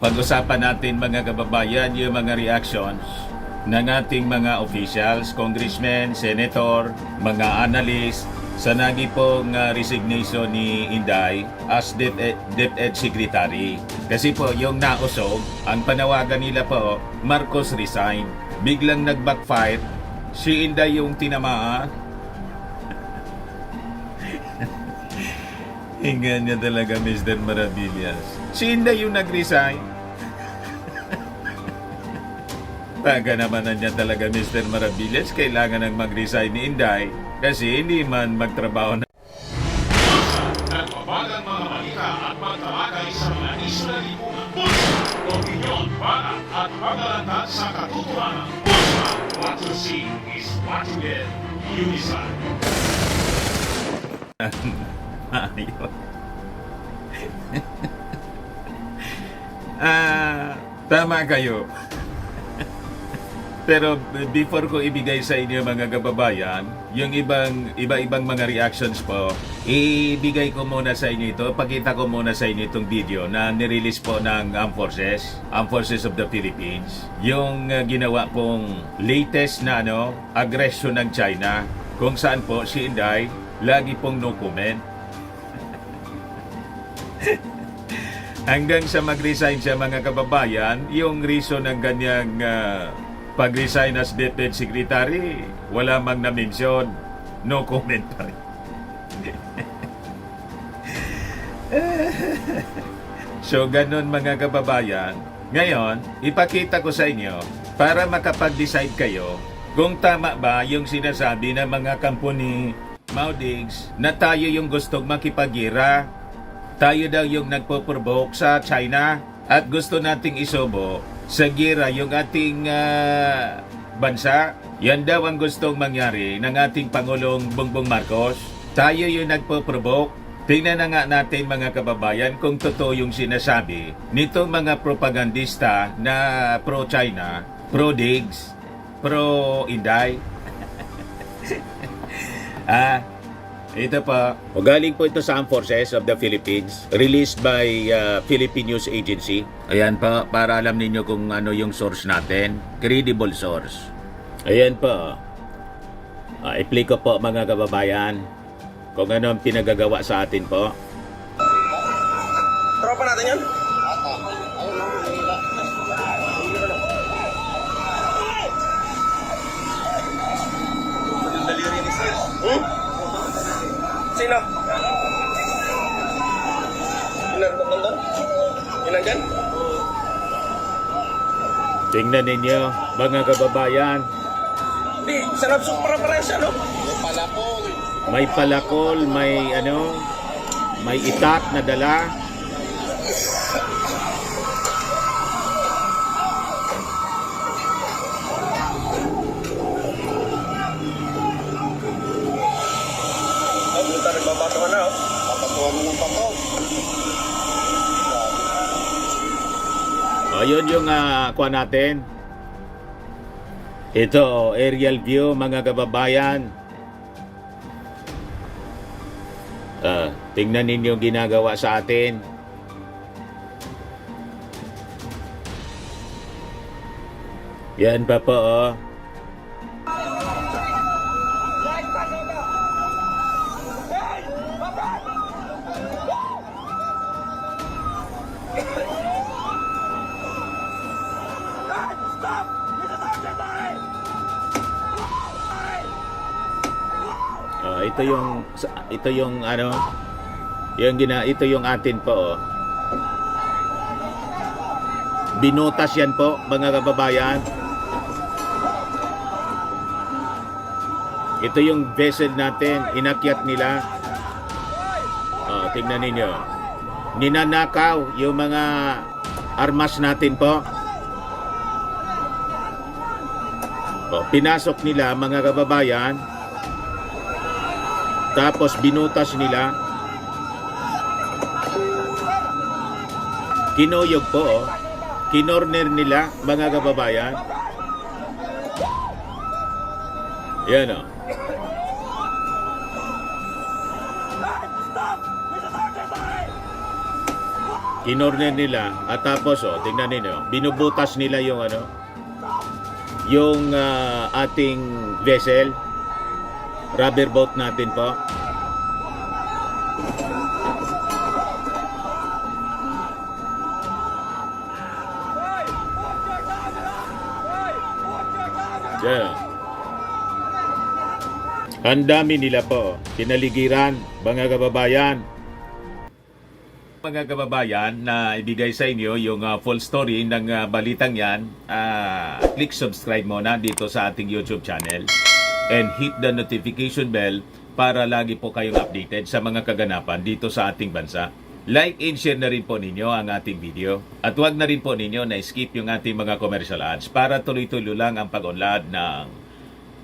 Pag-usapan natin mga kababayan yung mga reactions ng ating mga officials, congressmen, senator, mga analyst sa nagi pong resignation ni Inday as DepEd Secretary. Kasi po yung nausog, ang panawagan nila po, Marcos resign. Biglang nag-backfire, si Inday yung tinamaan. Hingan niya talaga, Mr. Maravillas. Si Inday yung nag-resign. Taga naman na niya talaga, Mr. Maravillas. Kailangan nang mag-resign ni Inday kasi hindi man magtrabaho na. Nagbabagang mga balita at magtalakay sa mga isla lipunan. Pulsa, opinyon, para at pag-alantad sa katotohanan. Pulsa, what you see is what you get. Unisan. Ayun. Tama kayo. Pero before ko ibigay sa inyo mga kababayan, yung iba-ibang mga reactions po, ibigay ko muna sa inyo ito, pakita ko muna sa inyo itong video na nirelease po ng Armed Forces of the Philippines. Yung ginawa pong latest na aggression ng China, kung saan po si Inday lagi pong no comment. Hanggang sa mag-resign siya mga kababayan, yung reason ng kanyang pag-resign as DepEd Secretary, wala mang na-mention, no comment pa rin. So ganun mga kababayan, ngayon ipakita ko sa inyo para makapag-decide kayo kung tama ba yung sinasabi ng mga kampo ni Maudigs na tayo yung gustong makipagira. Tayo daw yung nagpo-provoke sa China at gusto nating isobo sa gira yung ating bansa. Yan daw ang gustong mangyari ng ating Pangulong Bongbong Marcos. Tayo yung nagpo-provoke. Tingnan na nga natin mga kababayan kung totoo yung sinasabi nitong mga propagandista na pro-China, pro-Digs, pro-Inday. Ito pa. Galing po ito sa Armed Forces of the Philippines, released by Philippine News Agency. Ayan pa, para alam ninyo kung ano yung source natin. Credible source. Ayan pa. I-play ko po mga kababayan kung ano ang pinagagawa sa atin po. Tropa natin yun? Daliri ni Sir. Sino? Nandun? Yun nandyan? Tingnan ninyo mga kababayan. Di, sarap super para siya, no? May palakol, may may itak na dala. Babatuhan na, oh. Papatuhan mo ng pato. Ayun yung kuha natin. Ito, aerial view mga kababayan. Tingnan ninyo yung ginagawa sa atin. Yan pa po, oh. Ito yung ito yung atin po, oh. Binutas yan po mga kababayan. Ito yung vessel natin, inakyat nila. Tingnan ninyo. Ninanakaw yung mga armas natin po. Pinasok nila mga kababayan. Tapos binutas nila. Kinuyog po, oh. Kinorner nila mga kababayan. Yan, oh. Kinorner nila at tapos tingnan niyo, binubutas nila yung yung ating vessel, rubber boat natin po. Yeah. Ang dami nila po, kinaligiran, mga kababayan. Mga kababayan, na ibigay sa inyo yung full story ng balitang yan, click subscribe muna dito sa ating YouTube channel and hit the notification bell para lagi po kayong updated sa mga kaganapan dito sa ating bansa. Like and share na rin po ninyo ang ating video at huwag na rin po ninyo na skip yung ating mga commercial ads para tuloy-tuloy lang ang pag-unlad ng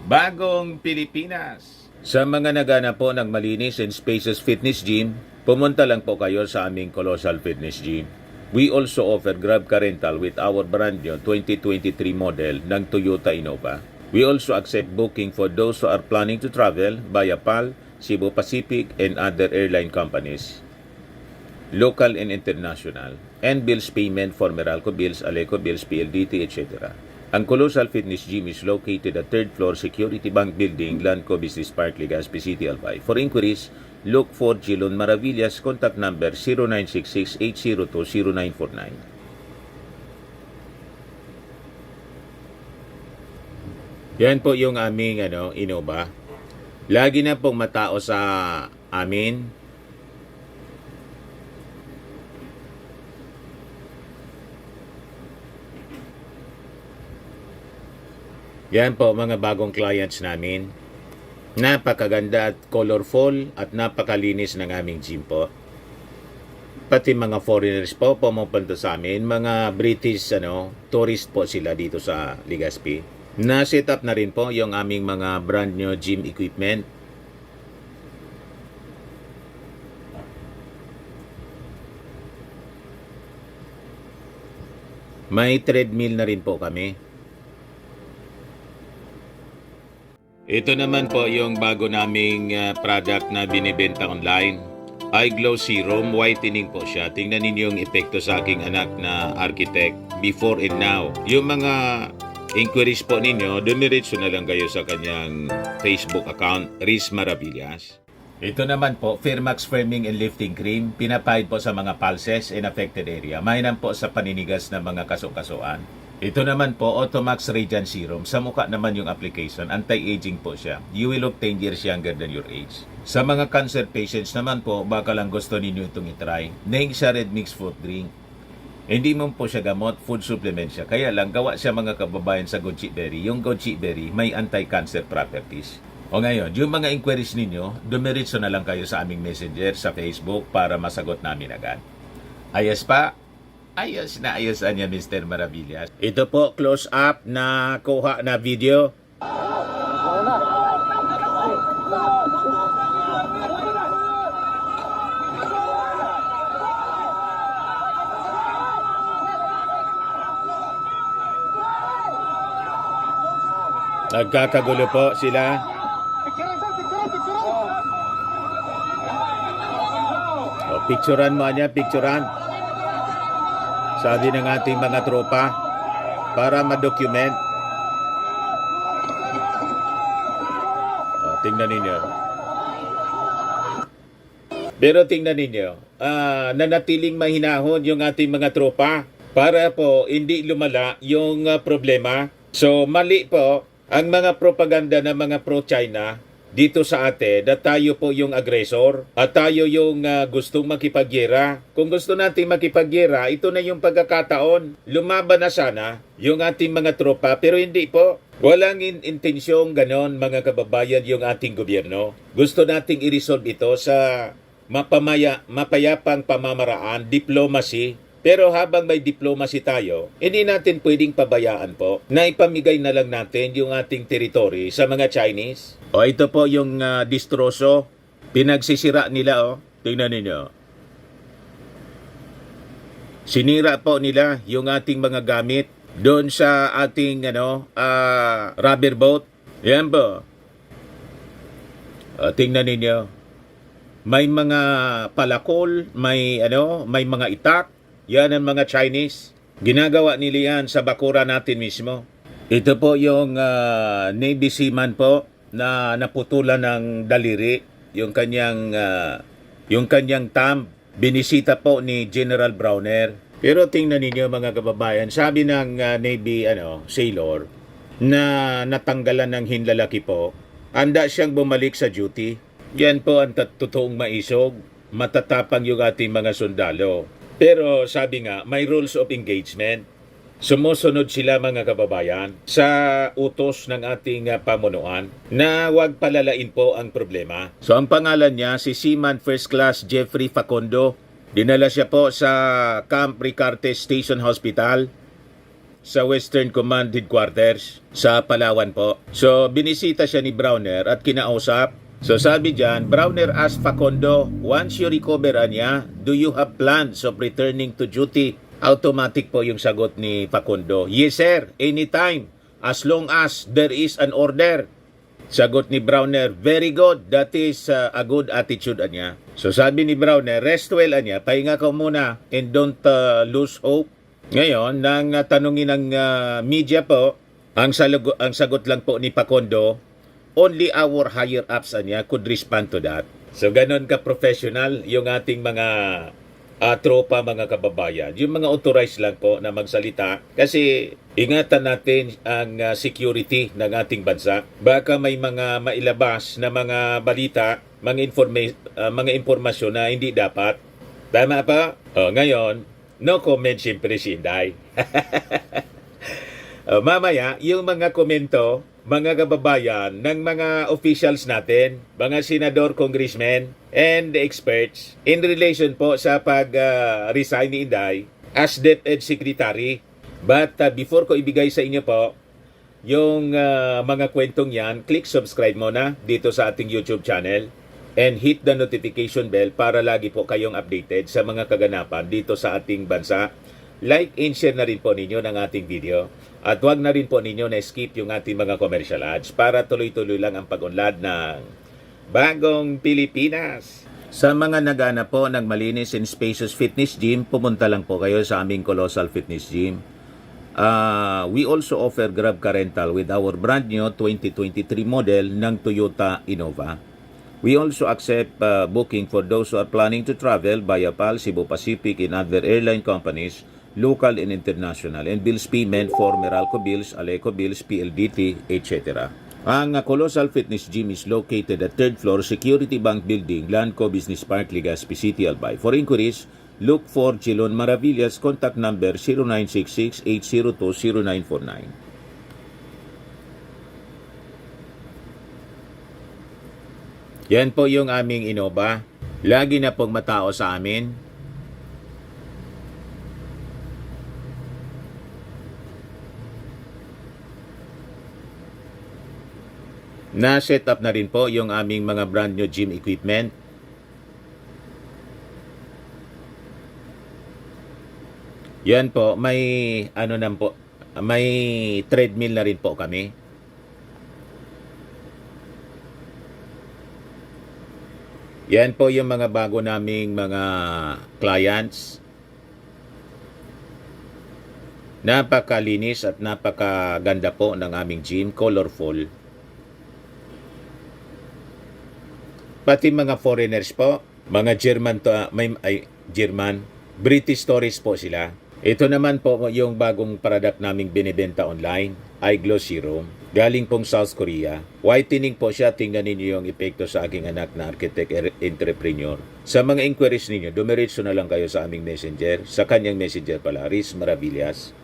Bagong Pilipinas. Sa mga nagana po ng malinis and spacious fitness gym, pumunta lang po kayo sa aming Colossal Fitness Gym. We also offer Grab Car Rental with our brand new 2023 model ng Toyota Innova. We also accept booking for those who are planning to travel via PAL, Cebu Pacific, and other airline companies, local and international, and bills payment for Meralco Bills, Aleco Bills, PLDT, etc. Ang Colossal Fitness Gym is located at 3rd floor Security Bank Building, Lanco Business Park, Legazpi City, Albay. For inquiries, look for Gilon Maravillas, contact number 0966-802-0949. Yan po yung aming Innova. Lagi na pong matao sa amin. Yan po mga bagong clients namin. Napakaganda at colorful at napakalinis ng aming gym po. Pati mga foreigners po pumupunta sa amin, mga British tourist po sila dito sa Legazpi. Na-set up na rin po yung aming mga brand new gym equipment. May treadmill na rin po kami. Ito naman po yung bago naming product na binibenta online. Eye Glow Serum, whitening po siya. Tingnan ninyo yung epekto sa aking anak na architect before and now. Yung mga inquiries po ninyo, dumiretso na lang kayo sa kanyang Facebook account, Riz Maravillas. Ito naman po, Firmax Firming and Lifting Cream, pinapahid po sa mga pulses in affected area. Mainam po sa paninigas ng mga kaso-kasuan. Ito naman po, Automax Radiant Serum. Sa mukha naman yung application, anti-aging po siya. You will look 10 years younger than your age. Sa mga cancer patients naman po, baka lang gusto ninyo itong itry. Neng siya red mixed fruit drink. Hindi mo po siya gamot, food supplement siya. Kaya lang, gawa siya mga kababayan sa goji berry. Yung goji berry may anti-cancer properties. O ngayon, yung mga inquiries ninyo, dumiritso na lang kayo sa aming messenger sa Facebook para masagot namin agad. Ayos pa? Ayos na ayos niya, Mr. Maravillas. Ito po, close up na kuha na video. Nagkakagulo po sila. Picturean mo niya, picturean. Sabi ng ating mga tropa para ma-document. Tingnan ninyo. Pero tingnan ninyo, nanatiling mahinahon yung ating mga tropa para po hindi lumala yung problema. So mali po ang mga propaganda ng mga pro-China dito sa atin na tayo po yung agresor at tayo yung gustong makipagyera. Kung gusto natin makipagyera, ito na yung pagkakataon. Lumaban na sana yung ating mga tropa, pero hindi po. Walang intensyong ganon mga kababayan yung ating gobyerno. Gusto nating i-resolve ito sa mapayapang pamamaraan, diplomacy. Pero habang may diplomacy tayo, hindi natin pwedeng pabayaan po na ipamigay na lang natin yung ating territory sa mga Chinese. O ito po yung distroso, pinagsisira nila tingnan ninyo. Sinira po nila yung ating mga gamit doon sa ating rubber boat. Yan po. Tingnan ninyo. May mga palakol, may mga itak. Yan ang mga Chinese. Ginagawa nila yan sa bakura natin mismo. Ito po yung Navy seaman po na naputulan ng daliri, yung kanyang thumb. Binisita po ni General Browner. Pero tingnan ninyo mga kababayan, sabi ng Navy sailor na natanggalan ng hinlalaki po, handa siyang bumalik sa duty. Yan po ang totoong maisog, matatapang yung ating mga sundalo. Pero sabi nga, may rules of engagement. Sumusunod sila mga kababayan sa utos ng ating pamunuan na huwag palalain po ang problema. So ang pangalan niya si Seaman First Class Jeffrey Facundo. Dinala siya po sa Camp Ricarte Station Hospital sa Western Command Headquarters sa Palawan po. So binisita siya ni Browner at kinausap. So sabi diyan, Browner asked Facundo, once you recover niya, do you have plans of returning to duty? Automatic po yung sagot ni Facundo. Yes sir, anytime, as long as there is an order. Sagot ni Browner, very good, that is a good attitude niya. So sabi ni Browner, rest well niya, pahinga ka muna and don't lose hope. Ngayon, nang tanungin ng media po, ang sagot lang po ni Facundo, only our higher ups niya could respond to that. So ganon ka-professional yung ating mga tropa, mga kababayan. Yung mga authorized lang po na magsalita kasi ingatan natin ang security ng ating bansa. Baka may mga mailabas na mga balita, mga impormasyon na hindi dapat. Tama pa? Ngayon, no comment siyempre si Inday. Mamaya, yung mga komento, mga kababayan ng mga officials natin, mga senador, congressmen, and experts in relation po sa pag-resign ni Inday as DepEd Secretary. But before ko ibigay sa inyo po yung mga kwentong yan, click subscribe muna dito sa ating YouTube channel and hit the notification bell para lagi po kayong updated sa mga kaganapan dito sa ating bansa. Like and share na rin po ninyo ng ating video. At huwag na rin po ninyo na skip yung ating mga commercial ads para tuloy-tuloy lang ang pag-unlad ng Bagong Pilipinas. Sa mga nagana po ng malinis and spacious fitness gym, pumunta lang po kayo sa aming Colossal Fitness Gym. We also offer Grab Car Rental with our brand new 2023 model ng Toyota Innova. We also accept booking for those who are planning to travel via PAL, Cebu Pacific, and other airline companies, local and international, and bills payment for Meralco Bills, Aleco Bills, PLDT, etc. Ang Colossal Fitness Gym is located at 3rd floor Security Bank Building, Lanco Business Park, Legazpi City, Albay. For inquiries, look for Chilon Maravillas, contact number 0966-802-0949. Yan po yung aming Innova. Lagi na pong matao sa amin. Na-set up na rin po yung aming mga brand new gym equipment. Yan po, may may treadmill na rin po kami. Yan po yung mga bago naming mga clients. Napakalinis at napakaganda po ng aming gym, colorful. Pati mga foreigners po, mga German, British tourists po sila. Ito naman po yung bagong product naming binibenta online, iGlow Serum. Galing pong South Korea. Whitening po siya, tingnan ninyo yung epekto sa aking anak na architect entrepreneur. Sa mga inquiries ninyo, dumiretso na lang kayo sa aming messenger, sa kanyang messenger pala, Riz Maravillas.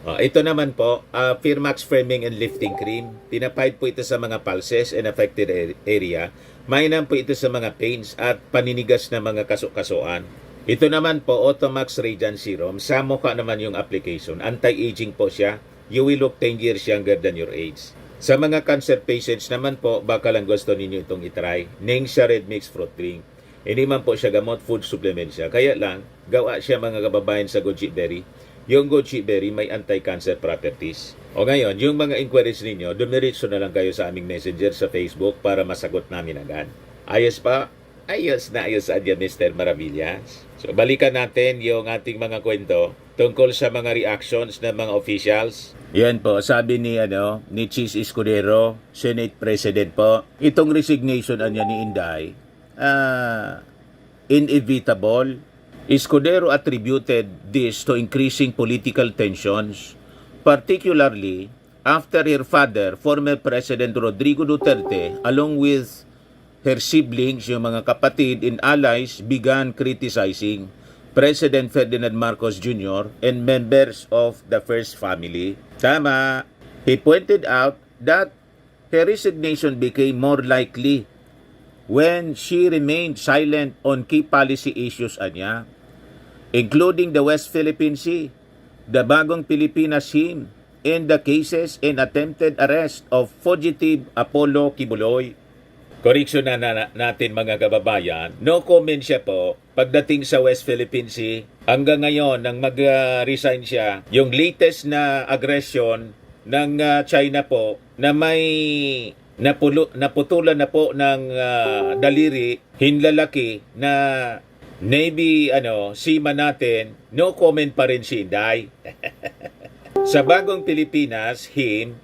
Ito naman po, Firmax Firming and Lifting Cream. Tinapahid po ito sa mga pulses and affected area. Mainam po ito sa mga pains at paninigas na mga kasukasuan. Ito naman po, Automax Radiant Serum. Sa mukha naman yung application. Anti-aging po siya. You will look 10 years younger than your age. Sa mga cancer patients naman po, baka lang gusto ninyo itong itry. Ningxia Red Mix Fruit Drink. Hindi man po siya gamot, food supplement siya. Kaya lang, gawa siya mga kababayan sa goji berry. Yung goji berry may anti-cancer properties. O ngayon, yung mga inquiries ninyo, dumiretso na lang kayo sa aming messenger sa Facebook para masagot namin agad. Ayos pa? Ayos na ayos adya, Mr. Maravillas. So, balikan natin yung ating mga kwento tungkol sa mga reactions ng mga officials. Yan po, sabi ni Chis Escudero, Senate President po, itong resignation niya ni Inday, inevitable. Escudero attributed this to increasing political tensions, particularly after her father, former President Rodrigo Duterte, along with her siblings, yung mga kapatid and allies, began criticizing President Ferdinand Marcos Jr. and members of the First Family. Tama. He pointed out that her resignation became more likely when she remained silent on key policy issues anya, including the West Philippine Sea, the Bagong Pilipinas Scheme, and the cases and attempted arrest of fugitive Apollo Kibuloy. Correction natin mga kababayan, no comment siya po pagdating sa West Philippine Sea. Hanggang ngayon, nang mag-resign siya, yung latest na aggression ng China po na may naputulan na po ng daliri, hinlalaki na Navy seaman natin, no comment pa rin si Inday. Sa Bagong Pilipinas,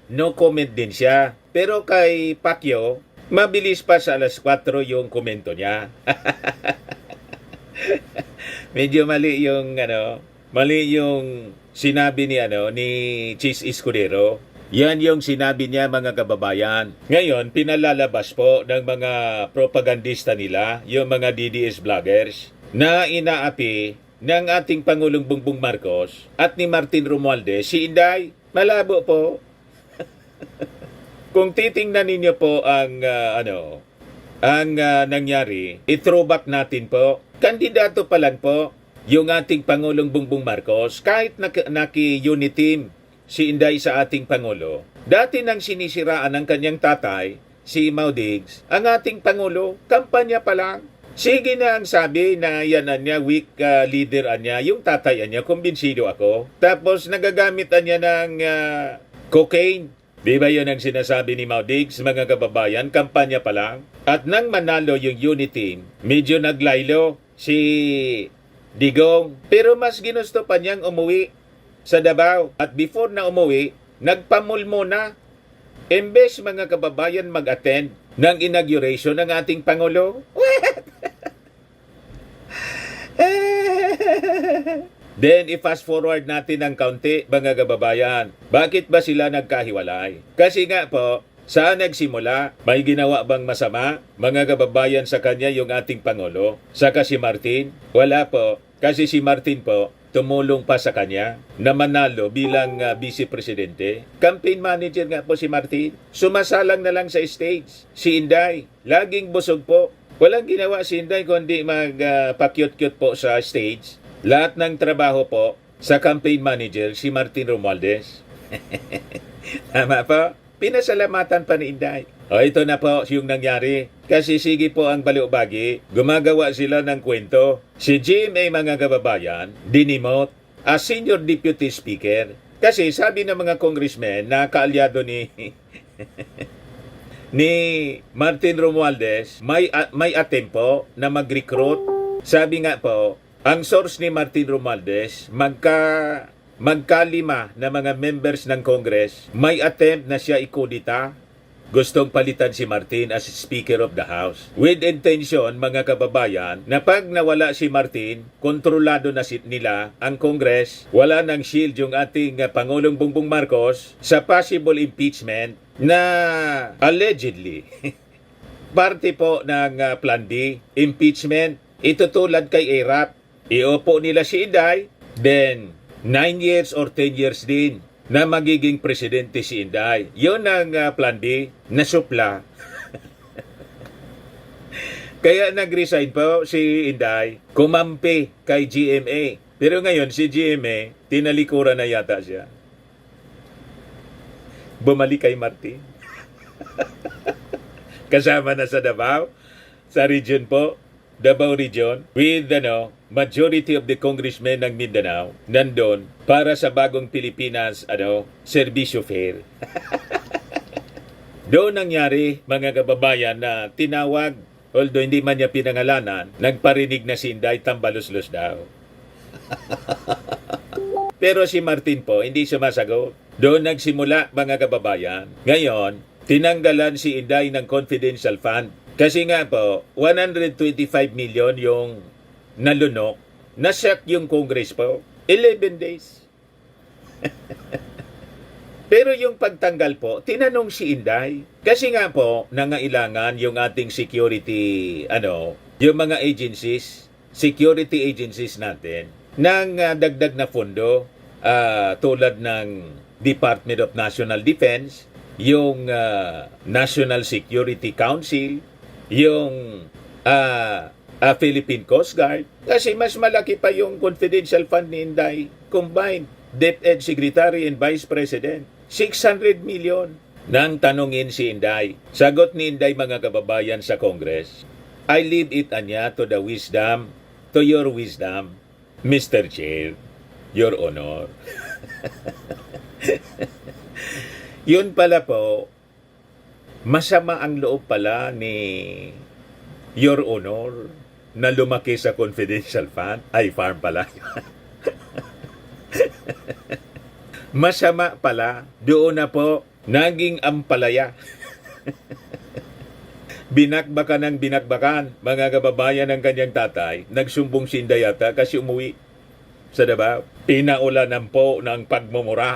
no comment din siya. Pero kay Pacquiao, mabilis pa sa alas 4 yung komento niya. Medyo mali yung sinabi ni Chis Escudero. Yan yung sinabi niya mga kababayan. Ngayon, pinalalabas po ng mga propagandista nila, yung mga DDS vloggers, na inaapi ng ating Pangulong Bongbong Marcos at ni Martin Romualdez, si Inday. Malabo po. Kung titingnan ninyo po ang nangyari, i-throwback natin po. Kandidato pa lang po yung ating Pangulong Bongbong Marcos, kahit naki-unit team si Inday sa ating Pangulo. Dati nang sinisiraan ng kanyang tatay, si Mau Diggs, ang ating Pangulo, kampanya pa lang. Sige na ang sabi na yan niya, weak leader niya, yung tatay niya, kumbinsido ako. Tapos nagagamit niya ng cocaine. Di ba yun ang sinasabi ni Mau Diggs, mga kababayan, kampanya pa lang? At nang manalo yung unit team, medyo naglaylo si Digong. Pero mas ginusto pa niyang umuwi sa Davao. At before na umuwi, nagpamulmo na. Imbes mga kababayan mag-attend ng inauguration ng ating Pangulo. Then, i-fast forward natin ng kaunti, mga kababayan. Bakit ba sila nagkahiwalay? Kasi nga po, saan nagsimula? May ginawa bang masama, mga kababayan, sa kanya yung ating Pangulo? Saka si Martin? Wala po. Kasi si Martin po, tumulong pa sa kanya na manalo bilang vice presidente. Campaign manager nga po si Martin. Sumasalang na lang sa stage. Si Inday, laging busog po. Walang ginawa si Inday kundi magpa-cute-cute po sa stage. Lahat ng trabaho po sa campaign manager si Martin Romualdez. Tama po. Pinasalamatan pa ni Inday. O ito na po yung nangyari. Kasi sige po ang baliw-bagi, gumagawa sila ng kwento. Si GMA mga kababayan, dinimote as senior deputy speaker. Kasi sabi ng mga congressmen na kaalyado ni ni Martin Romualdez, may attempt po na mag-recruit. Sabi nga po, ang source ni Martin Romualdez, magkalima na mga members ng Congress, may attempt na siya ikudita. Gustong palitan si Martin as Speaker of the House. With intention, mga kababayan, na pag nawala si Martin, kontrolado na nila ang Congress, wala nang shield yung ating Pangulong Bongbong Marcos sa possible impeachment na allegedly parte po ng Plan B, impeachment. Itutulad kay ERAP. Iupo nila si Inday, then 9 years or 10 years din na magiging presidente si Inday. Yun ang Plan B na supla. Kaya nag-resign po si Inday, kumampi kay GMA. Pero ngayon si GMA, tinalikuran na yata siya. Bumalik kay Martin. Kasama na sa Davao, sa region po, Davao Region, with majority of the congressmen ng Mindanao nandun para sa Bagong Pilipinas serbisyo fair. Doon nangyari, mga kababayan, na tinawag although hindi man niya pinangalanan, nagparinig na si Inday tambaluslos daw. Pero si Martin po, hindi sumasagot. Doon nagsimula, mga kababayan. Ngayon, tinanggalan si Inday ng confidential fund. Kasi nga po, 125 million yung nalunok. Nasyak yung Congress po. 11 days. Pero yung pagtanggal po, tinanong si Inday. Kasi nga po, nangailangan yung ating security, yung mga agencies, security agencies natin, ng dagdag na pondo, tulad ng Department of National Defense, yung National Security Council, yung Philippine Coast Guard. Kasi mas malaki pa yung confidential fund ni Inday combined. DepEd Secretary and Vice President. 600 million. Nang tanungin si Inday. Sagot ni Inday, mga kababayan, sa Congress, I leave it anya to the wisdom, to your wisdom, Mr. Chair, Your Honor. Yun pala po, masama ang loob pala ni Your Honor na lumaki sa confidential fund. Ay, farm pala. Masama pala. Doon na po, naging ampalaya. Binakbakan ng binakbakan, mga kababayan ng kanyang tatay. Nagsumbong si Inday yata kasi umuwi sa Davao. Pinaulanan po ng pagmumura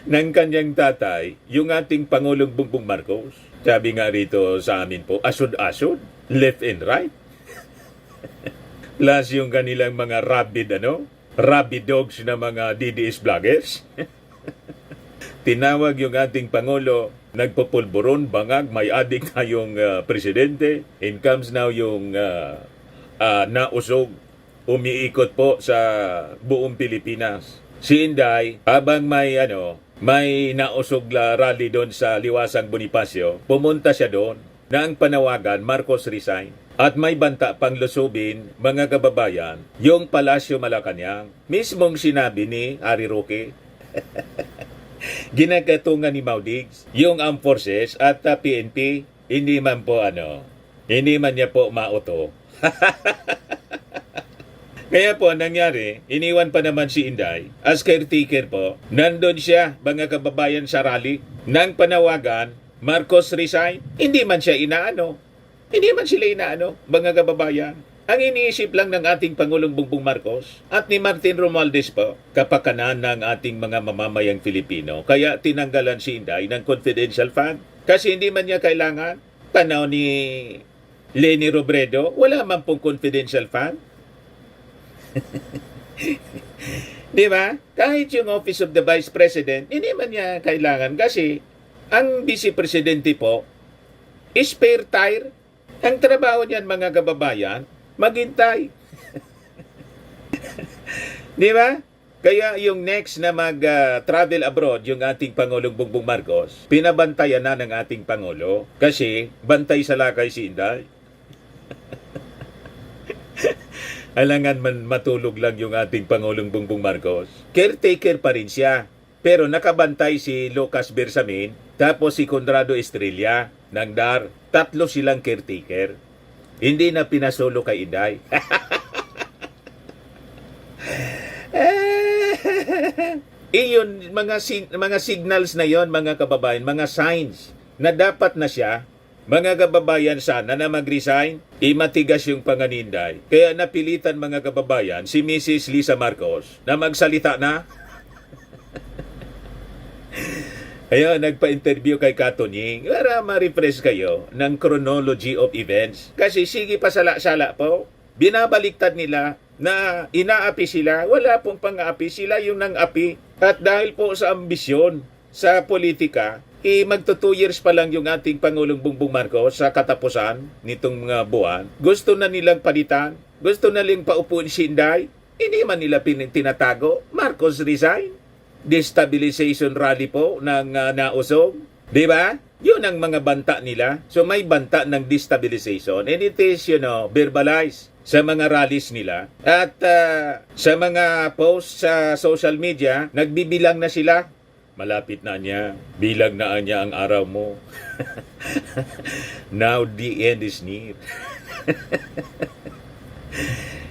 ng kanyang tatay, yung ating Pangulong Bongbong Marcos. Sabi nga rito sa amin po, asod-asod, left and right. Plus yung kanilang mga rabid dogs na mga DDS vloggers. Tinawag yung ating Pangulo, nagpupulburon, bangag, may adik na yung presidente. And comes now yung nausog, umiikot po sa buong Pilipinas. Si Inday, habang may nausog rally doon sa Liwasang Bonifacio, pumunta siya doon na ang panawagan, Marcos resign. At may banta pang lusubin, mga kababayan, yung Palasyo Malacanang. Mismong sinabi ni Harry Roque, ginagatungan ni Maudigs, yung Armed Forces at PNP, hindi man niya po mauto. Kaya po, nangyari, iniwan pa naman si Inday, as caretaker po, nandun siya, mga kababayan, sa rally, nang panawagan, Marcos resign, hindi man siya Hindi man sila mga kababayan. Ang iniisip lang ng ating Pangulong Bongbong Marcos at ni Martin Romualdez po, kapakanan ng ating mga mamamayang Filipino. Kaya tinanggalan si Inday ng confidential fund. Kasi hindi man niya kailangan. Panahon ni Leni Robredo, wala man pong confidential fund. Di ba? Kahit yung Office of the Vice President, hindi man niya kailangan. Kasi ang Vice Presidente po, spare tire. Ang trabaho niyan, mga kababayan, maghintay. Di ba? Kaya yung next na mag-travel abroad, yung ating Pangulong Bongbong Marcos, pinabantayan na ng ating Pangulo kasi bantay sa lakay si Inday. Alangan man matulog lang yung ating Pangulong Bongbong Marcos. Caretaker pa rin siya. Pero nakabantay si Lucas Bersamin, tapos si Conrado Estrella ng DAR. 3 silang caretaker. Hindi na pinasolo kay Inday. Iyon, mga signals na yon, mga kababayan, mga signs na dapat na siya, mga kababayan, sana na mag-resign, matigas yung panganinday. Kaya napilitan, mga kababayan, si Mrs. Lisa Marcos na magsalita na. Ayun, nagpa-interview kay Katunying para ma-refresh kayo ng chronology of events. Kasi sige pa sala-sala po, binabaliktad nila na inaapi sila. Wala pong pang-aapi, sila yung nang-api. At dahil po sa ambisyon sa politika, magto 2 years pa lang yung ating Pangulong Bongbong Marcos sa katapusan nitong mga buwan. Gusto na nilang palitan, gusto na nilang paupuin si Inday. Hindi man nila tinatago, Marcos resign. Destabilization rally po ng nausog. Di ba? Yun ang mga banta nila. So may banta ng destabilization. And it is, verbalized sa mga rallies nila. At sa mga posts sa social media, nagbibilang na sila malapit na niya. Bilang na niya ang araw mo. Now the end is near.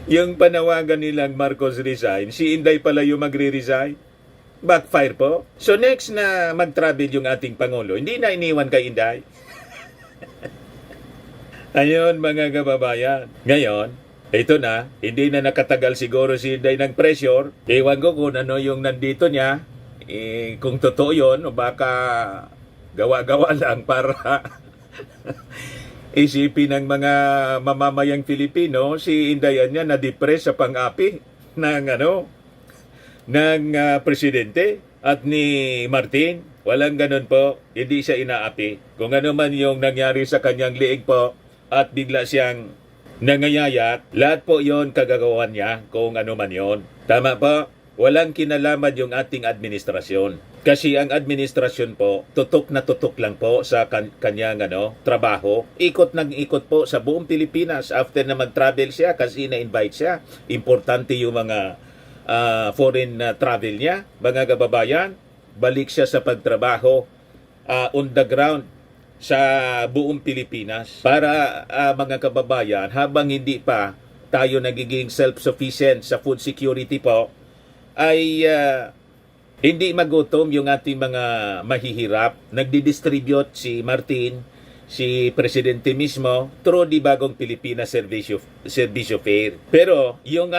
Yung panawagan nilang Marcos resign, si Inday pala yung magre-resign. Backfire po. So next na mag-travel yung ating Pangulo, hindi na iniwan kay Inday. Ayun mga kababayan. Ngayon, ito na, hindi na nakatagal siguro si Inday ng pressure. Ewan ko kung ano yung nandito niya. Kung totoo yun, o baka gawa-gawa lang para isipin ng mga mamamayang Pilipino, si Inday niya na-depress sa pang-api ng presidente at ni Martin. Walang ganun po, hindi siya inaapi. Kung ano man yung nangyari sa kanyang liig po at bigla siyang nangayayat, lahat po yon kagagawan niya kung ano man yon. Tama po, walang kinalaman yung ating administrasyon. Kasi ang administrasyon po, tutok na tutok lang po sa kanyang trabaho. Ikot ng ikot po sa buong Pilipinas after na mag-travel siya kasi na-invite siya. Importante yung mga foreign travel niya. Mga kababayan, balik siya sa pagtrabaho on the ground sa buong Pilipinas. Para mga kababayan, habang hindi pa tayo nagiging self-sufficient sa food security po, ay hindi magutom yung ating mga mahihirap. Nagdi-distribute si Martin, si Presidente mismo, through di Bagong Pilipinas Servisyo Fair. Pero yung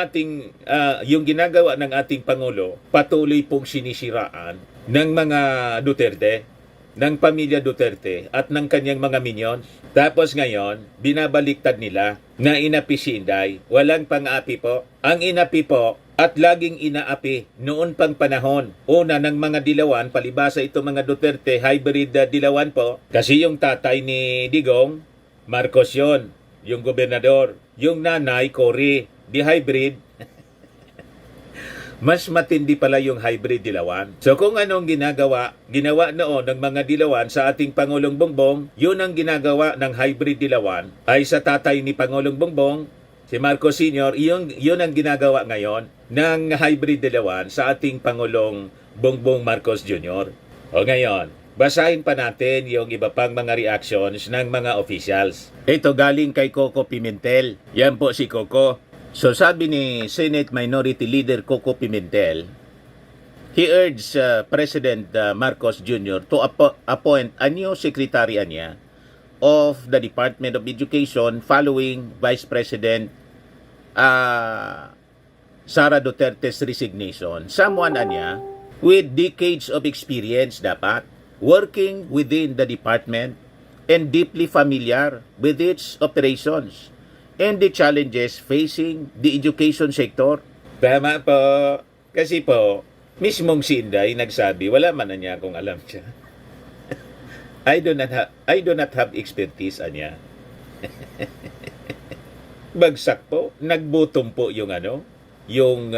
yung ginagawa ng ating Pangulo, patuloy pong sinisiraan ng mga Duterte, ng pamilya Duterte at ng kanyang mga minions. Tapos ngayon, binabaliktad nila na inapi si Inday. Walang pang-api po. Ang inapi po at laging inaapi noon pang panahon. Una ng mga dilawan, palibasa ito mga Duterte, hybrid dilawan po. Kasi yung tatay ni Digong, Marcos yon, yung gobernador. Yung nanay, Cory, di hybrid. Mas matindi pala yung hybrid dilawan. So kung anong ginawa noon ng mga dilawan sa ating Pangulong Bongbong, yun ang ginagawa ng hybrid dilawan ay sa tatay ni Pangulong Bongbong, si Marcos Sr., yun ang ginagawa ngayon ng hybrid dilawan sa ating Pangulong Bongbong Marcos Jr. O ngayon, basahin pa natin yung iba pang mga reactions ng mga officials. Ito galing kay Coco Pimentel. Yan po si Coco. So sabi ni Senate Minority Leader Coco Pimentel, he urged President Marcos Jr. to appoint a new secretary niya of the Department of Education following Vice President Sara Duterte's resignation. Someone niya with decades of experience dapat working within the department and deeply familiar with its operations and the challenges facing the education sector. Tama po. Kasi po, mismong si Inday nagsabi, wala man na niya kung alam siya. I do not have expertise niya. Bagsak po, nagbutong po yung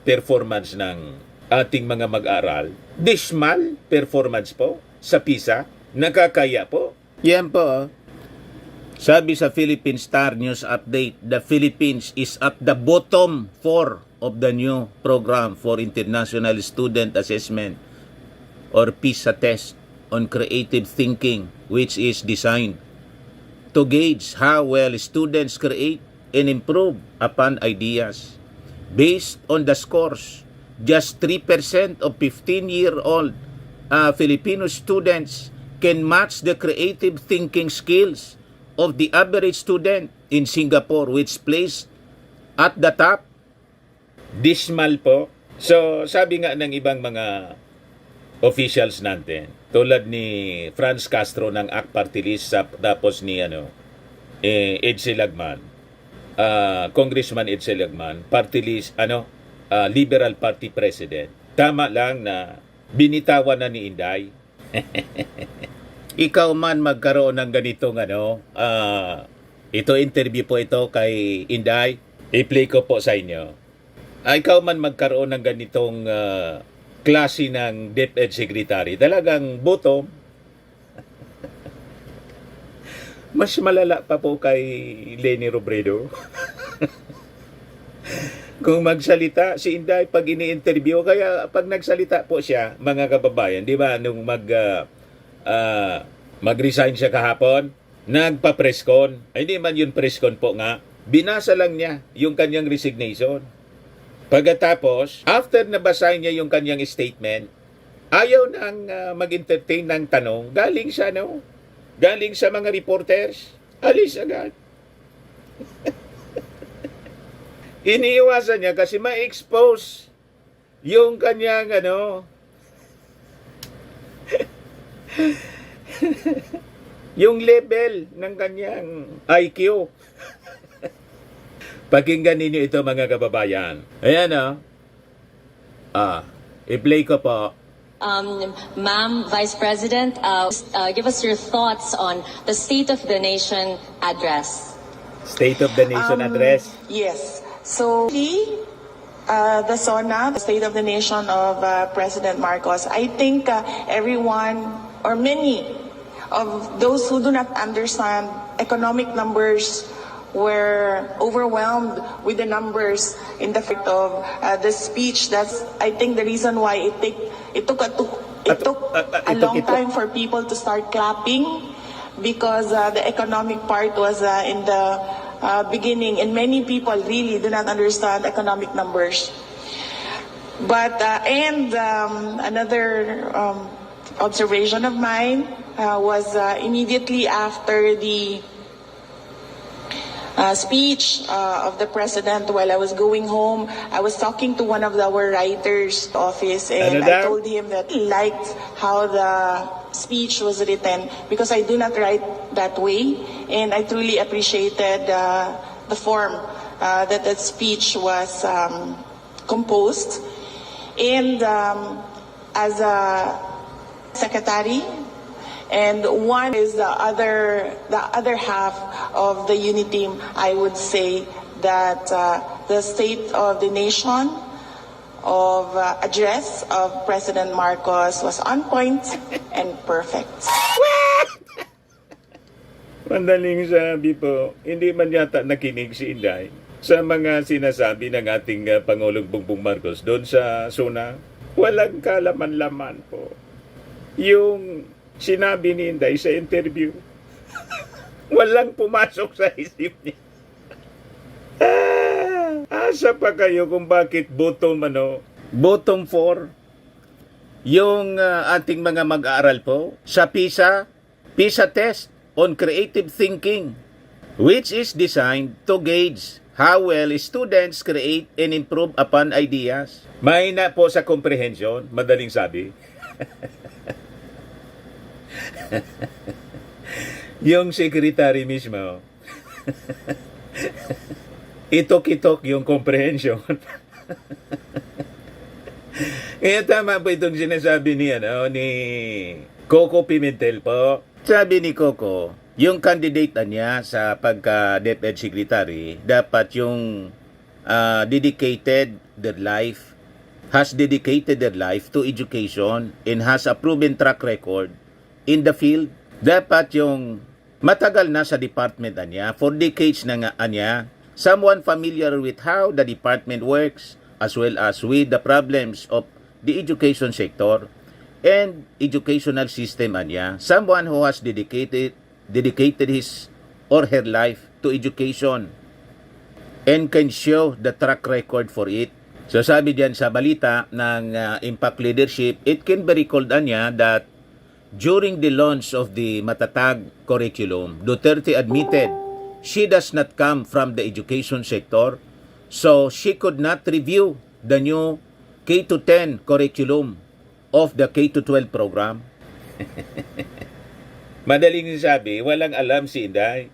performance ng ating mga mag-aral. Dismal performance po sa PISA. Nakakaya po. Yan po. Sabi sa Philippine Star News Update, the Philippines is at the bottom 4 of the new program for International Student Assessment or PISA test on creative thinking, which is designed to gauge how well students create and improve upon ideas. Based on the scores, just 3% of 15-year-old Filipino students can match the creative thinking skills of the average student in Singapore, which placed at the top. Dismal po. So, sabi nga ng ibang mga officials natin, tulad ni Franz Castro ng ACT Party List, tapos ni Edsel Lagman, Congressman Edsel Lagman, Party List, Liberal Party President. Tama lang na binitawan na ni Inday. Ikaw man magkaroon ng ganitong ito interview po ito kay Inday, i-play ko po sa inyo. Ikaw man magkaroon ng ganitong klase ng DepEd Secretary, talagang bottom. Mas malala pa po kay Leni Robredo. kung magsalita si Inday pag ini-interview. Kaya pag nagsalita po siya, mga kababayan, di ba, nung mag-resign siya kahapon, nagpa-presscon. Ay, hindi man yun presscon po nga. Binasa lang niya yung kanyang resignation. Pagkatapos, after nabasahin niya yung kanyang statement, ayaw nang mag-entertain ng tanong. Galing sa mga reporters. Alis agad. Iniiwasan niya kasi ma-expose yung kanyang yung level ng kanyang IQ. Pakinggan ninyo ito, mga kababayan. Ayan i-play ko po. Ma'am, Vice President, give us your thoughts on the State of the Nation address. State of the Nation address. Yes. So, the SONA, the State of the Nation of President Marcos, I think everyone or many of those who do not understand economic numbers were overwhelmed with the numbers in the fact of the speech. That's, I think, the reason why it took a long time for people to start clapping, because the economic part was in the beginning, and many people really do not understand economic numbers. But another observation of mine was immediately after the speech of the president. While I was going home, I was talking to one of our writers' office, and I told him that I liked how the speech was written, because I do not write that way, and I truly appreciated the form that speech was composed. And as a secretary, and one is the other half of the unit team, I would say that the State of the Nation of address of President Marcos was on point and perfect. Madaling sabi po, hindi man yata nakinig si Inday sa mga sinasabi ng ating Pangulong Bongbong Marcos doon sa SONA. Walang kalaman-laman po yung sinabi ni Inday sa interview. Walang pumasok sa isip niya. Asa pa kayo kung bakit bottom 4 yung ating mga mag-aaral po sa PISA test on creative thinking, which is designed to gauge how well students create and improve upon ideas. Mahina po sa comprehension, madaling sabi. Yung secretary mismo, itok-itok yung comprehension. Kaya tama po itong sinasabi ni Coco Pimentel po. Sabi ni Coco, yung candidate niya sa pagka-DepEd Secretary, dapat yung has dedicated their life to education and has a proven track record in the field. Dapat yung matagal na sa department niya, for decades na nga niya, someone familiar with how the department works, as well as with the problems of the education sector and educational system niya. Someone who has dedicated his or her life to education and can show the track record for it. So sabi diyan sa balita ng Impact Leadership, it can be recalled niya that during the launch of the Matatag curriculum, Duterte admitted she does not come from the education sector, so she could not review the new K-10 curriculum of the K-12 program. Madaling sabi, walang alam si Inday.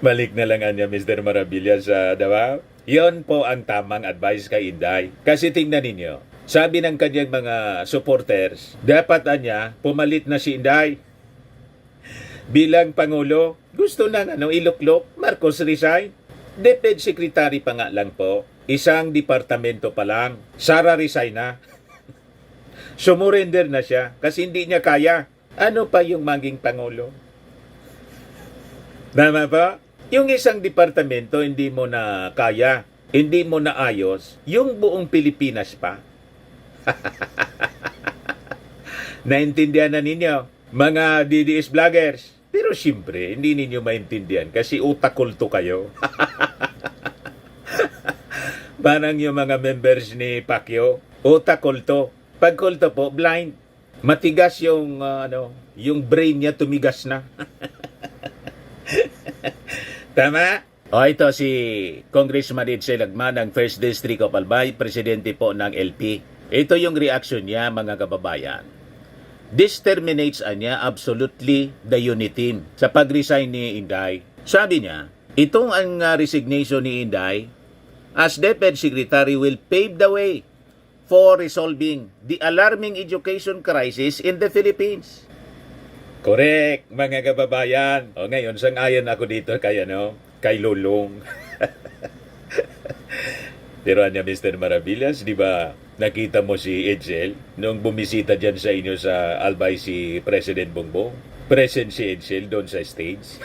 Balik na lang niya, Mr. Marabilia, sa Davao. Yon po ang tamang advice kay Inday. Kasi tingnan ninyo, sabi ng kanyang mga supporters, dapat niya pumalit na si Inday. Bilang Pangulo, gusto nang iluklok, Marcos resign. DepEd Secretary pa nga lang po, isang departamento pa lang, Sara resign na. Sumurrender na siya kasi hindi niya kaya. Ano pa yung maging Pangulo? Tama ba? Yung isang departamento hindi mo na kaya, hindi mo na ayos, yung buong Pilipinas pa. Naintindihan na ninyo, mga DDS vloggers. Pero siyempre, hindi ninyo maintindihan kasi utakulto kayo. Parang yung mga members ni Pacquiao, utakulto. Pag kulto po, blind. Matigas yung, yung brain niya tumigas na. Tama? O ito si Congressman Edsel Lagman ng 1st District of Albay, presidente po ng LP. Ito yung reaction niya, mga kababayan. This terminates niya absolutely the unity team sa pag-resign ni Inday. Sabi niya, itong ang resignation ni Inday as DepEd Secretary will pave the way for resolving the alarming education crisis in the Philippines. Correct, mga kababayan. O ngayon, sang-ayon ako dito kay Lulong. Pero niya, Mr. Maravillas, di ba nakita mo si Edsel nung bumisita dyan sa inyo sa Albay si President Bongbong? Present si Edsel doon sa stage.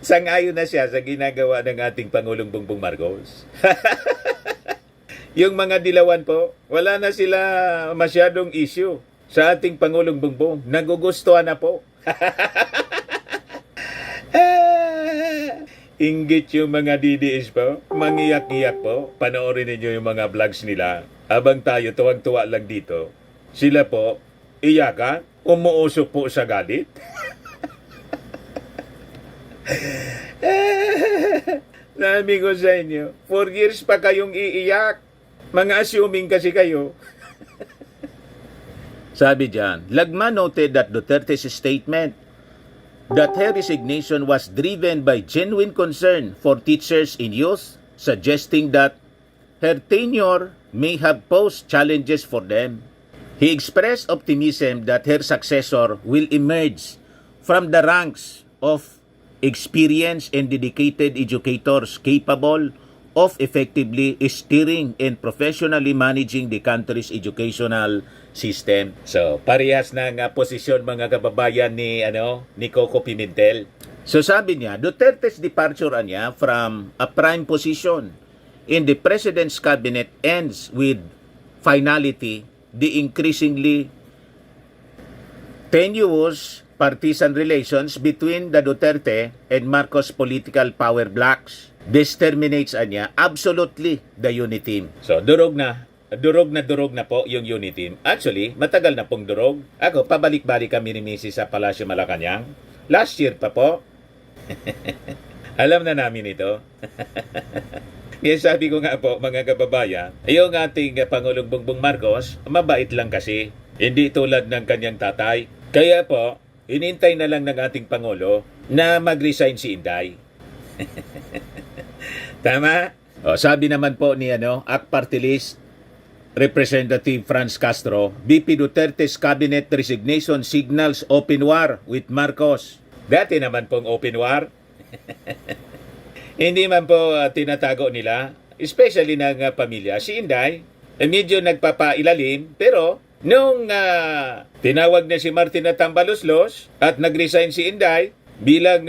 Sang-ayon na siya sa ginagawa ng ating Pangulong Bongbong Marcos. Yung mga dilawan po, wala na sila masyadong issue sa ating Pangulong Bongbong. Nagugustuhan na po. Inggit yung mga DDS po. Mangiyak-iyak po. Panoorin ninyo yung mga vlogs nila. Habang tayo tuwag-tuwa lang dito. Sila po, iyakan, umuusok po sa galit. Sabi ko sa inyo, 4 years pa kayong iiyak. Mga assuming kasi kayo. Sabi diyan, Lagman noted that Duterte's statement that her resignation was driven by genuine concern for teachers in youth, suggesting that her tenure may have posed challenges for them. He expressed optimism that her successor will emerge from the ranks of experienced and dedicated educators capable of effectively steering and professionally managing the country's educational system. So, parehas ng posisyon mga kababayan ni Coco Pimentel. So sabi niya, Duterte's departure niya from a prime position in the President's cabinet ends with finality the increasingly tenuous partisan relations between the Duterte and Marcos political power blocks. This terminates niya absolutely the unity team. So, durog na po yung unity team. Actually, matagal na pong durog. Ako, pabalik-balik kami ni Mrs. sa Palasyo Malacanang. Last year pa po. Alam na namin ito. Kaya sabi ko nga po, mga kababayan, yung ating Pangulong Bongbong Marcos, mabait lang kasi. Hindi tulad ng kanyang tatay. Kaya po, hinintay na lang ng ating Pangulo na mag-resign si Inday. Tama? O, sabi naman po ni ACT Party List Representative Franz Castro, VP Duterte's cabinet resignation signals open war with Marcos. Dati naman pong open war. Hindi man po tinatago nila, especially ng pamilya. Si Inday, medyo nagpapailalim, pero nung tinawag na si Martin na Tambaloslos at nag-resign si Inday bilang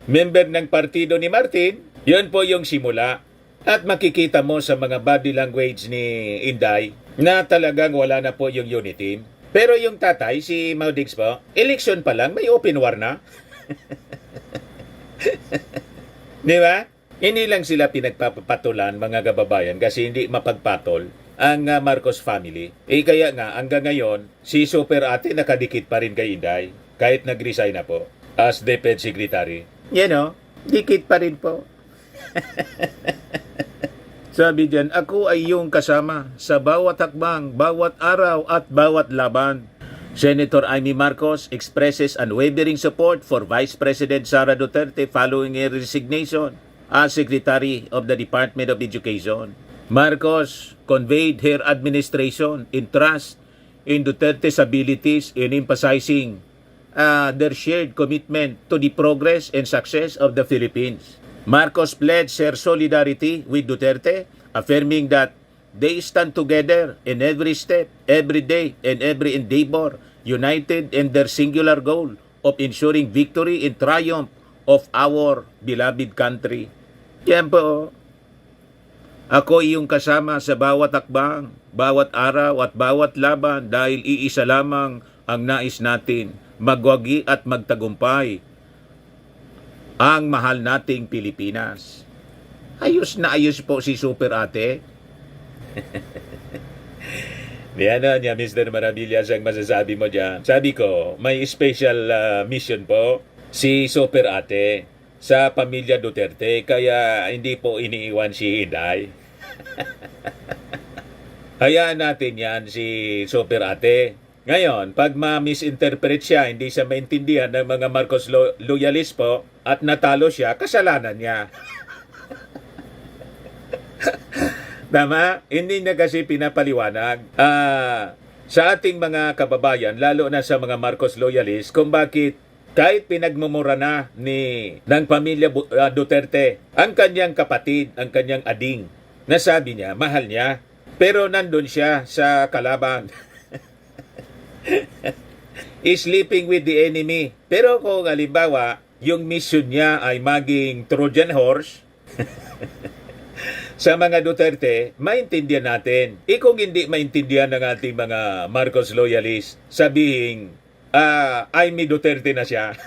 member ng partido ni Martin, yun po yung simula. At makikita mo sa mga body language ni Inday na talagang wala na po yung unity. Pero yung tatay, si Maudix po, election pa lang, may open war na. Di ba? Hindi lang sila pinagpapatulan, mga kababayan, kasi hindi mapagpatol ang Marcos family. Kaya nga, hanggang ngayon, si Super Ate nakadikit pa rin kay Inday, kahit nag-resign na po as DepEd Secretary. Dikit pa rin po. Sabi diyan, ako ay iyong kasama sa bawat hakbang, bawat araw at bawat laban. Senator Amy Marcos expresses unwavering support for Vice President Sara Duterte following her resignation as Secretary of the Department of Education. Marcos conveyed her administration in trust in Duterte's abilities in emphasizing their shared commitment to the progress and success of the Philippines. Marcos pledged her solidarity with Duterte, affirming that they stand together in every step, every day, and every endeavor, united in their singular goal of ensuring victory and triumph of our beloved country. Yan po. Ako iyong kasama sa bawat hakbang, bawat araw at bawat laban dahil iisa lamang ang nais natin, magwagi at magtagumpay ang mahal nating Pilipinas. Ayos na ayos po si Super Ate. Ano niya, Mr. Maravillas, ang masasabi mo dyan? Sabi ko, may special mission po si Super Ate sa pamilya Duterte, kaya hindi po iniiwan si Inday. Hayaan natin yan si Super Ate. Ngayon, pag ma-misinterpret siya, hindi siya maintindihan ng mga Marcos loyalist po at natalo siya, kasalanan niya. Tama? Hindi na kasi pinapaliwanag sa ating mga kababayan, lalo na sa mga Marcos loyalist, kung bakit kahit pinagmumura na ng pamilya Duterte, ang kanyang kapatid, ang kanyang ading, nasabi niya, mahal niya, pero nandun siya sa kalaban. Is sleeping with the enemy. Pero kung halimbawa, yung mission niya ay maging Trojan horse, sa mga Duterte, maintindihan natin. Kung hindi maintindihan ng ating mga Marcos loyalist, sabihin, ay may Duterte na siya.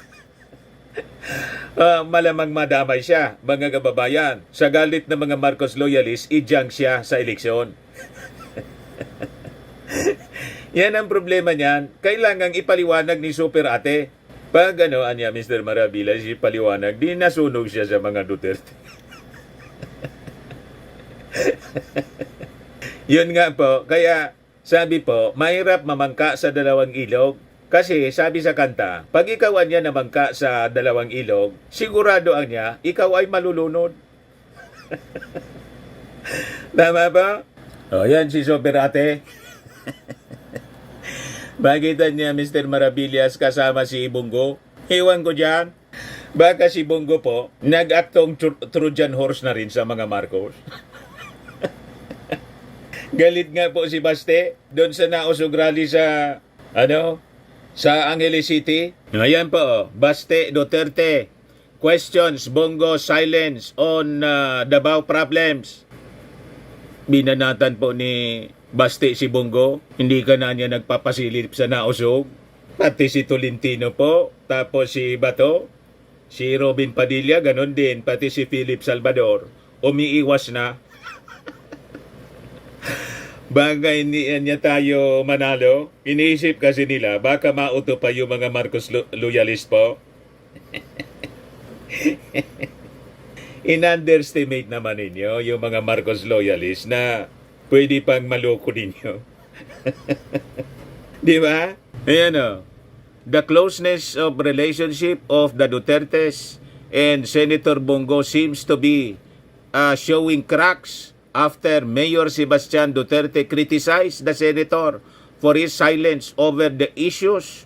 Malamang madamay siya, mga kababayan. Sa galit ng mga Marcos loyalist, i-junk siya sa eleksyon. Yan ang problema niyan. Kailangang ipaliwanag ni Super Ate. Pag anya, Mr. Maravillas, ipaliwanag, di nasunog siya sa mga Duterte. Yun nga po, kaya sabi po, mahirap mamangka sa dalawang ilog. Kasi sabi sa kanta, pag ikaw anya namangka sa dalawang ilog, sigurado ang niya, ikaw ay malulunod. Tama ba? O yan si Super Ate. Bakit niya Mr. Maravillas kasama si Bongo? Iwan ko dyan. Baka si Bongo po, nag-aktong Trojan horse na rin sa mga Marcos. Galit nga po si Baste doon sa nausog rally sa sa Angeles City. Ayan po, Baste Duterte questions Bongo silence on Davao problems. Binanatan po ni Baste si Bongo, hindi ka na niya nagpapasilip sa nausog. Pati si Tolentino po, tapos si Bato, si Robin Padilla, ganon din, pati si Philip Salvador, umiiwas na. Baka hindi niya tayo manalo, iniisip kasi nila, baka mauto pa yung mga Marcos loyalist po. In-underestimate naman ninyo yung mga Marcos loyalist na pwede pang maloko ninyo. Di ba? Ayan o. The closeness of relationship of the Dutertes and Senator Bongo seems to be showing cracks after Mayor Sebastian Duterte criticized the senator for his silence over the issues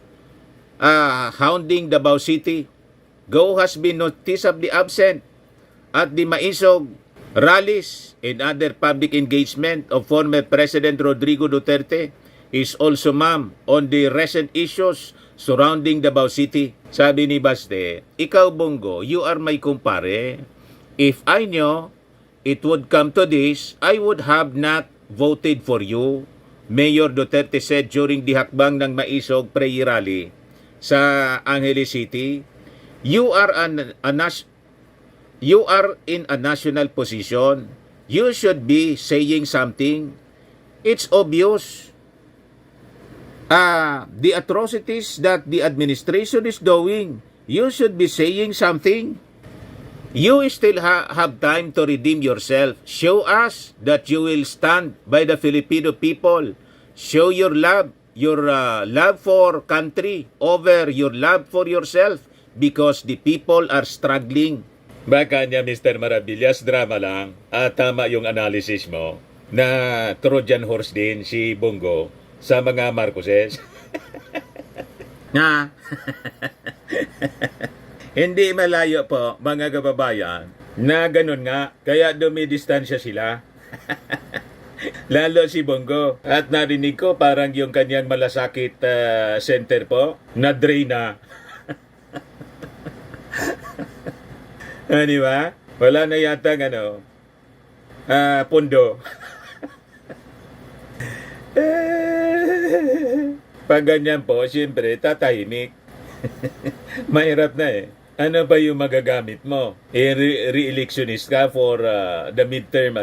hounding Davao City. Go has been noticeably absent at the Maisog rallies and other public engagement of former President Rodrigo Duterte. Is also ma'am on the recent issues surrounding Davao City. Sabi ni Baste, ikaw Bongo, you are my kumpare. If I knew it would come to this, I would have not voted for you. Mayor Duterte said during the hakbang ng Maisog prayer rally sa Angeles City. You are in a national position. You should be saying something. It's obvious. The atrocities that the administration is doing, you should be saying something. You still have time to redeem yourself. Show us that you will stand by the Filipino people. Show your love for country over your love for yourself because the people are struggling. Baka niya, Mr. Maravillas, drama lang. Tama yung analysis mo na Trojan horse din si Bongo sa mga Marcoses. Nga. Hindi malayo po, mga kababayan, na ganun nga, kaya dumidistansya sila. Lalo si Bongo. At narinig ko parang yung kanyang malasakit center po, na-drain na. Di ba? Wala na yata pundo. Pag ganyan po, siyempre, tatahimik. Mahirap na eh. Ano ba yung magagamit mo? Re-electionist ka for the midterm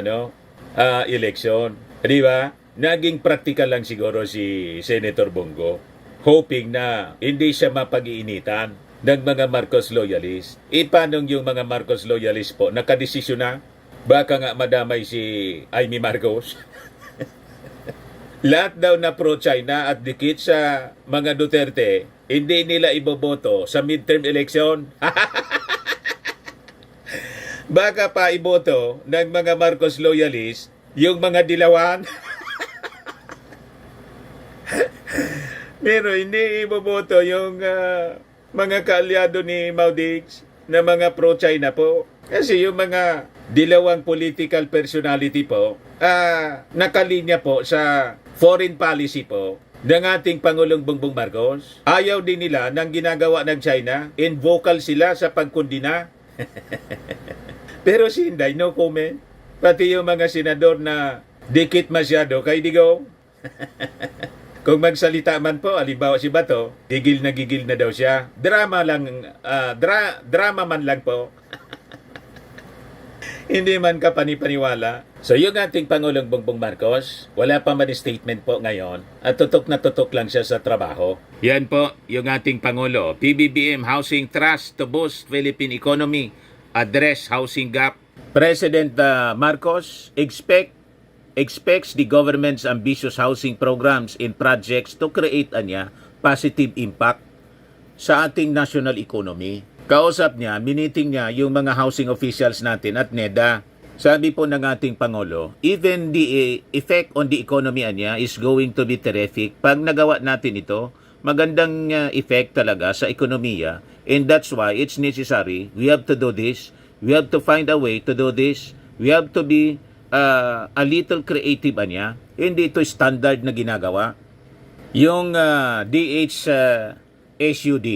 election. Di ba? Naging practical lang siguro si Senator Bongo, hoping na hindi siya mapag-iinitan ng mga Marcos loyalist. Paano yung mga Marcos loyalist po? Nakadesisyon na? Baka nga madamay si Amy Marcos. Lahat daw na pro-China at dikit sa mga Duterte, hindi nila iboboto sa midterm election. Baka pa iboto ng mga Marcos loyalist yung mga dilawan. Pero hindi iboboto yung mga kaalyado ni Maudix na mga pro-China po. Kasi yung mga dilawang political personality po, nakalinya po sa foreign policy po ng ating Pangulong Bongbong Marcos. Ayaw din nila ng ginagawa ng China. And vocal sila sa pagkundina. Pero si Inday, no comment. Pati yung mga senador na dikit masyado kay Digong. Kung magsalita man po, halimbawa si Bato, gigil na daw siya. Drama man lang po. Hindi man ka panipaniwala. So yung ating Pangulong Bongbong Marcos, wala pa man statement po ngayon at tutok na tutok lang siya sa trabaho. Yan po yung ating Pangulo. PBBM Housing Trust to boost Philippine economy, address housing gap. President Marcos expects the government's ambitious housing programs and projects to create positive impact sa ating national economy. Kausap niya, miniting niya yung mga housing officials natin at NEDA. Sabi po ng ating Pangulo, even the effect on the economy is going to be terrific. Pag nagawa natin ito, magandang effect talaga sa ekonomiya. And that's why it's necessary. We have to do this. We have to find a way to do this. We have to be a little creative Hindi ito standard na ginagawa. Yung SUD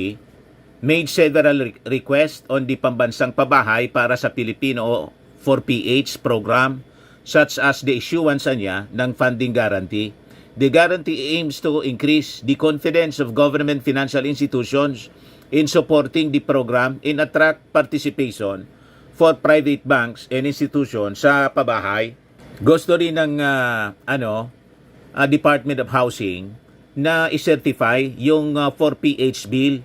made several requests on the pambansang pabahay para sa Pilipino for PH program, such as the issuance ng funding guarantee. The guarantee aims to increase the confidence of government financial institutions in supporting the program and attract participation for private banks and institutions sa pabahay. Gusto rin ng Department of Housing na i-certify yung 4PH bill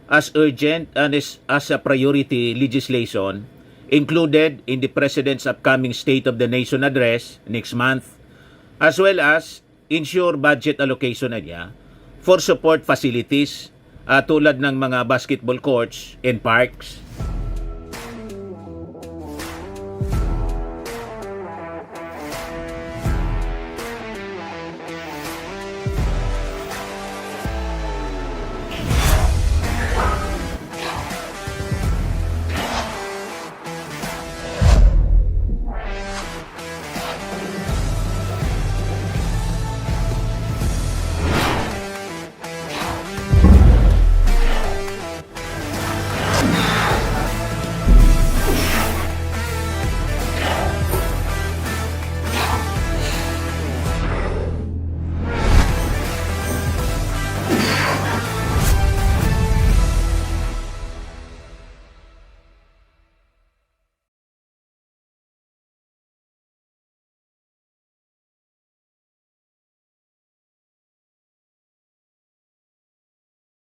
as urgent and as a priority legislation included in the President's upcoming State of the Nation address next month, as well as ensure budget allocation for support facilities tulad ng mga basketball courts and parks.